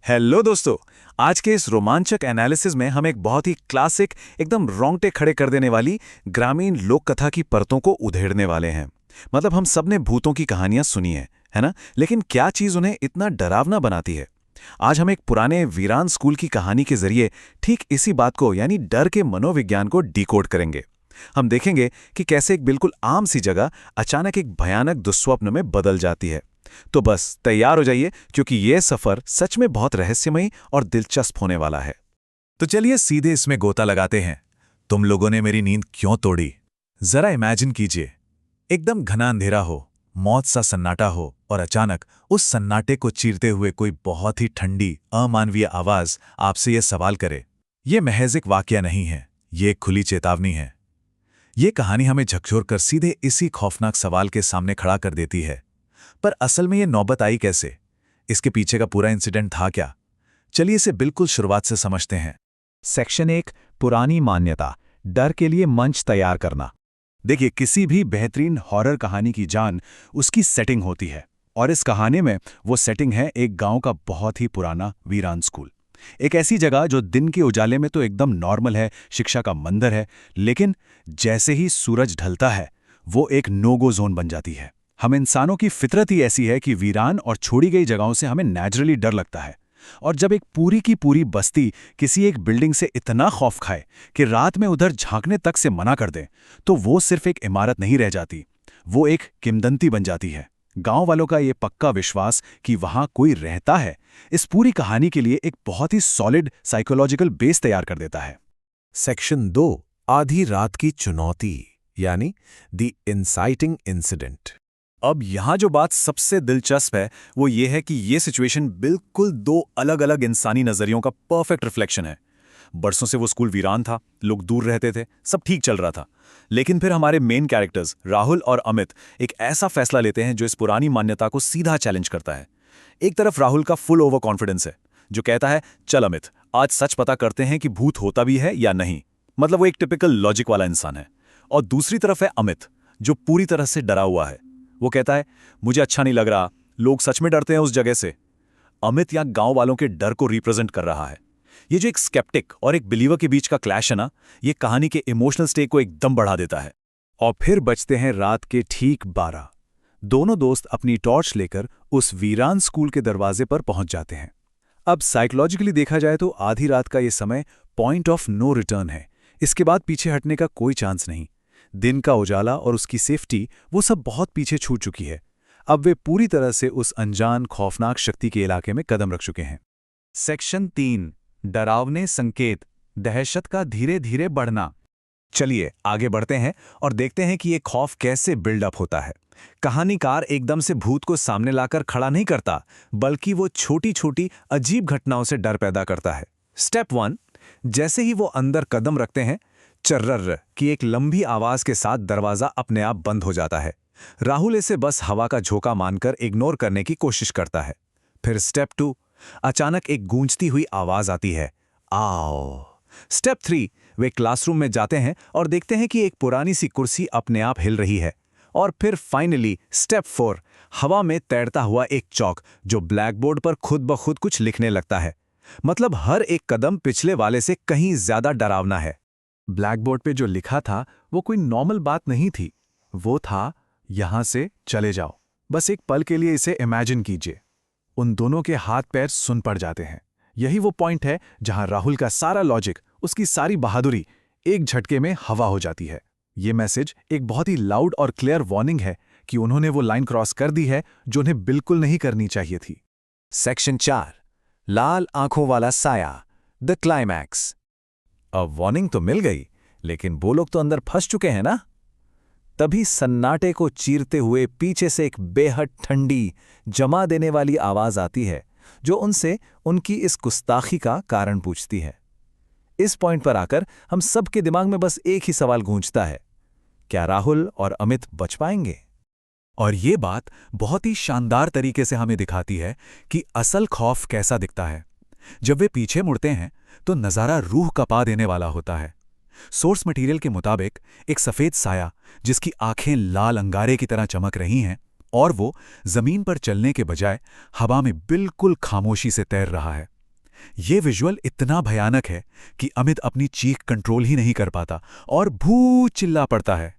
Hello दोस्तों। आज के इस रोमांचक एनालिसिस में हम एक बहुत ही क्लासिक, एकदम रोंगटे खड़े कर देने वाली ग्रामीण लोक कथा की परतों को उधेड़ने वाले हैं। मतलब हम सब ने भूतों की कहानियां सुनी है ना? लेकिन क्या चीज उन्हें इतना डरावना बनाती है? आज हम एक पुराने वीरान स्कूल की कहानी के जरिए ठीक इसी बात को, यानी डर के मनोविज्ञान को डिकोड करेंगे। हम देखेंगे कि कैसे एक बिल्कुल आम सी जगह अचानक एक भयानक दुस्वप्न में बदल जाती है। तो बस तैयार हो जाइए, क्योंकि यह सफर सच में बहुत रहस्यमयी और दिलचस्प होने वाला है। तो चलिए सीधे इसमें गोता लगाते हैं। तुम लोगों ने मेरी नींद क्यों तोड़ी? जरा इमेजिन कीजिए, एकदम घना अंधेरा हो, मौत सा सन्नाटा हो, और अचानक उस सन्नाटे को चीरते हुए कोई बहुत ही ठंडी, अमानवीय आवाज आपसे यह सवाल करे। यह महज एक वाकया नहीं है, ये एक खुली चेतावनी है। ये कहानी हमें झकझोर कर सीधे इसी खौफनाक सवाल के सामने खड़ा कर देती है। पर असल में ये नौबत आई कैसे? इसके पीछे का पूरा इंसिडेंट था क्या? चलिए इसे बिल्कुल शुरुआत से समझते हैं। सेक्शन 1, पुरानी मान्यता, डर के लिए मंच तैयार करना। देखिए, किसी भी बेहतरीन हॉरर कहानी की जान उसकी सेटिंग होती है, और इस कहानी में वो सेटिंग है एक गांव का बहुत ही पुराना वीरान स्कूल। एक ऐसी जगह जो दिन के उजाले में तो एकदम नॉर्मल है, शिक्षा का मंदिर है, लेकिन जैसे ही सूरज ढलता है वो एक नो गो जोन बन जाती है। हम इंसानों की फितरत ही ऐसी है कि वीरान और छोड़ी गई जगहों से हमें नेचुरली डर लगता है। और जब एक पूरी की पूरी बस्ती किसी एक बिल्डिंग से इतना खौफ खाए कि रात में उधर झांकने तक से मना कर दे, तो वो सिर्फ एक इमारत नहीं रह जाती, वो एक किंवदंती बन जाती है। गांव वालों का ये पक्का विश्वास कि वहां कोई रहता है, इस पूरी कहानी के लिए एक बहुत ही सॉलिड साइकोलॉजिकल बेस तैयार कर देता है। सेक्शन 2, आधी रात की चुनौती, यानी द इंसाइटिंग इंसिडेंट। अब यहाँ जो बात सबसे दिलचस्प है वो ये है कि ये सिचुएशन बिल्कुल दो अलग अलग इंसानी नजरियों का परफेक्ट रिफ्लेक्शन है। बरसों से वो स्कूल वीरान था, लोग दूर रहते थे, सब ठीक चल रहा था। लेकिन फिर हमारे मेन कैरेक्टर्स राहुल और अमित एक ऐसा फैसला लेते हैं जो इस पुरानी मान्यता को सीधा चैलेंज करता है। एक तरफ राहुल का फुल ओवर कॉन्फिडेंस है, जो कहता है चल अमित, आज सच पता करते हैं कि भूत होता भी है या नहीं। मतलब वो एक टिपिकल लॉजिक वाला इंसान है। और दूसरी तरफ है अमित, जो पूरी तरह से डरा हुआ है। वो कहता है मुझे अच्छा नहीं लग रहा, लोग सच में डरते हैं उस जगह से। अमित यहां गांव वालों के डर को रिप्रेजेंट कर रहा है। ये जो एक स्केप्टिक और एक बिलीवर के बीच का क्लैश है ना, ये कहानी के इमोशनल स्टेक को एकदम बढ़ा देता है। और फिर बजते हैं रात के ठीक 12। दोनों दोस्त अपनी टॉर्च लेकर उस वीरान स्कूल के दरवाजे पर पहुंच जाते हैं। अब साइकोलॉजिकली देखा जाए तो आधी रात का ये समय पॉइंट ऑफ नो रिटर्न है। इसके बाद पीछे हटने का कोई चांस नहीं। दिन का उजाला और उसकी सेफ्टी, वो सब बहुत पीछे छूट चुकी है। अब वे पूरी तरह से उस अनजान खौफनाक शक्ति के इलाके में कदम रख चुके हैं। सेक्शन 3, डरावने संकेत, दहशत का धीरे धीरे बढ़ना। चलिए आगे बढ़ते हैं और देखते हैं कि ये खौफ कैसे बिल्डअप होता है। कहानीकार एकदम से भूत को सामने लाकर खड़ा नहीं करता, बल्कि वो छोटी छोटी अजीब घटनाओं से डर पैदा करता है। स्टेप 1, जैसे ही वो अंदर कदम रखते हैं, चर्रर की एक लंबी आवाज के साथ दरवाजा अपने आप बंद हो जाता है। राहुल इसे बस हवा का झोंका मानकर इग्नोर करने की कोशिश करता है। फिर स्टेप 2, अचानक एक गूंजती हुई आवाज आती है, आओ। स्टेप 3, वे क्लासरूम में जाते हैं और देखते हैं कि एक पुरानी सी कुर्सी अपने आप हिल रही है। और फिर फाइनली स्टेप 4, हवा में तैरता हुआ एक चौक जो ब्लैक बोर्ड पर खुद ब खुद कुछ लिखने लगता है। मतलब हर एक कदम पिछले वाले से कहीं ज्यादा डरावना है। ब्लैक बोर्ड पे जो लिखा था वो कोई नॉर्मल बात नहीं थी, वो था यहां से चले जाओ। बस एक पल के लिए इसे इमेजिन कीजिए। उन दोनों के हाथ पैर सुन पड़ जाते हैं। यही वो पॉइंट है जहां राहुल का सारा लॉजिक, उसकी सारी बहादुरी एक झटके में हवा हो जाती है। ये मैसेज एक बहुत ही लाउड और क्लियर वार्निंग है कि उन्होंने वो लाइन क्रॉस कर दी है जो उन्हें बिल्कुल नहीं करनी चाहिए थी। सेक्शन 4, लाल आंखों वाला साया, द क्लाइमैक्स। अब वार्निंग तो मिल गई, लेकिन वो लोग तो अंदर फंस चुके हैं ना। तभी सन्नाटे को चीरते हुए पीछे से एक बेहद ठंडी, जमा देने वाली आवाज आती है, जो उनसे उनकी इस गुस्ताखी का कारण पूछती है। इस पॉइंट पर आकर हम सबके दिमाग में बस एक ही सवाल गूंजता है, क्या राहुल और अमित बच पाएंगे? और ये बात बहुत ही शानदार तरीके से हमें दिखाती है कि असल खौफ कैसा दिखता है। जब वे पीछे मुड़ते हैं तो नज़ारा रूह कपा देने वाला होता है। सोर्स मटेरियल के मुताबिक एक सफ़ेद साया जिसकी आंखें लाल अंगारे की तरह चमक रही हैं, और वो जमीन पर चलने के बजाय हवा में बिल्कुल खामोशी से तैर रहा है। ये विजुअल इतना भयानक है कि अमित अपनी चीख कंट्रोल ही नहीं कर पाता और भू चिल्ला पड़ता है।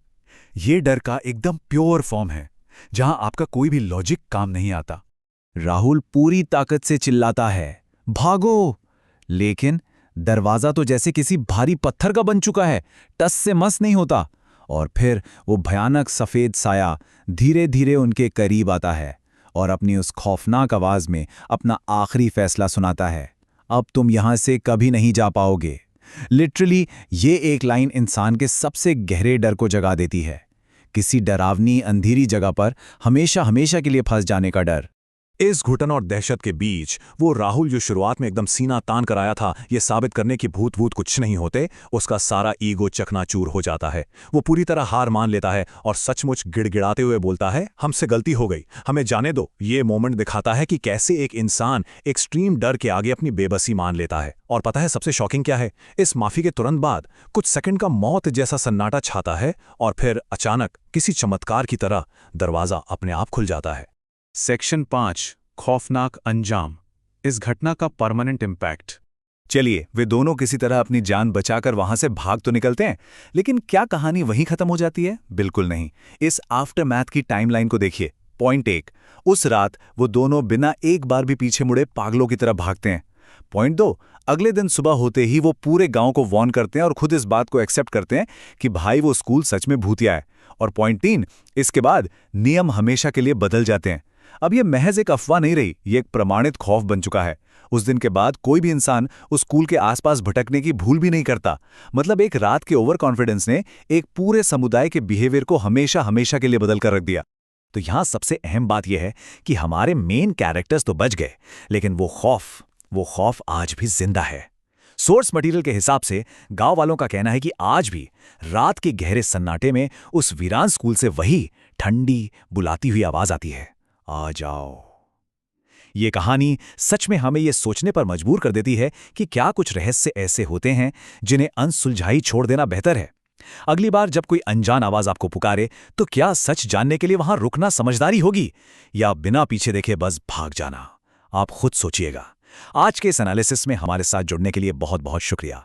ये डर का एकदम प्योर फॉर्म है, जहां आपका कोई भी लॉजिक काम नहीं आता। राहुल पूरी ताकत से चिल्लाता है, भागो! लेकिन दरवाजा तो जैसे किसी भारी पत्थर का बन चुका है, टस से मस नहीं होता। और फिर वो भयानक सफेद साया धीरे धीरे उनके करीब आता है और अपनी उस खौफनाक आवाज में अपना आखिरी फैसला सुनाता है, अब तुम यहां से कभी नहीं जा पाओगे। लिटरली ये एक लाइन इंसान के सबसे गहरे डर को जगा देती है, किसी डरावनी अंधेरी जगह पर हमेशा हमेशा के लिए फंस जाने का डर। इस घुटन और दहशत के बीच वो राहुल जो शुरुआत में एकदम सीना तान कर आया था ये साबित करने की भूत कुछ नहीं होते, उसका सारा ईगो चकनाचूर हो जाता है। वो पूरी तरह हार मान लेता है और सचमुच गिड़गिड़ाते हुए बोलता है, हमसे गलती हो गई, हमें जाने दो। ये मोमेंट दिखाता है कि कैसे एक इंसान एक्सट्रीम डर के आगे अपनी बेबसी मान लेता है। और पता है सबसे शॉकिंग क्या है? इस माफी के तुरंत बाद कुछ सेकंड का मौत जैसा सन्नाटा छाता है और फिर अचानक किसी चमत्कार की तरह दरवाजा अपने आप खुल जाता है। सेक्शन 5, खौफनाक अंजाम, इस घटना का परमानेंट इम्पैक्ट। चलिए, वे दोनों किसी तरह अपनी जान बचाकर वहां से भाग तो निकलते हैं, लेकिन क्या कहानी वहीं खत्म हो जाती है? बिल्कुल नहीं। इस आफ्टरमैथ की टाइमलाइन को देखिए। पॉइंट 1, उस रात वो दोनों बिना एक बार भी पीछे मुड़े पागलों की तरह भागते हैं। पॉइंट 2, अगले दिन सुबह होते ही वो पूरे गांव को वार्न करते हैं और खुद इस बात को एक्सेप्ट करते हैं कि भाई वो स्कूल सच में भूतिया है। और पॉइंट 3, इसके बाद नियम हमेशा के लिए बदल जाते हैं। अब ये महज एक अफवाह नहीं रही, ये एक प्रमाणित खौफ बन चुका है। उस दिन के बाद कोई भी इंसान उस स्कूल के आसपास भटकने की भूल भी नहीं करता। मतलब एक रात के ओवर कॉन्फिडेंस ने एक पूरे समुदाय के बिहेवियर को हमेशा हमेशा के लिए बदल कर रख दिया। तो यहां सबसे अहम बात यह है कि हमारे मेन कैरेक्टर्स तो बच गए, लेकिन वो खौफ आज भी जिंदा है। सोर्स मटेरियल के हिसाब से गांव वालों का कहना है कि आज भी रात के गहरे सन्नाटे में उस वीरान स्कूल से वही ठंडी बुलाती हुई आवाज आती है, आ जाओ। ये कहानी सच में हमें ये सोचने पर मजबूर कर देती है कि क्या कुछ रहस्य ऐसे होते हैं जिन्हें अनसुलझाई छोड़ देना बेहतर है। अगली बार जब कोई अनजान आवाज आपको पुकारे तो क्या सच जानने के लिए वहां रुकना समझदारी होगी या बिना पीछे देखे बस भाग जाना? आप खुद सोचिएगा। आज के इस एनालिसिस में हमारे साथ जुड़ने के लिए बहुत बहुत शुक्रिया।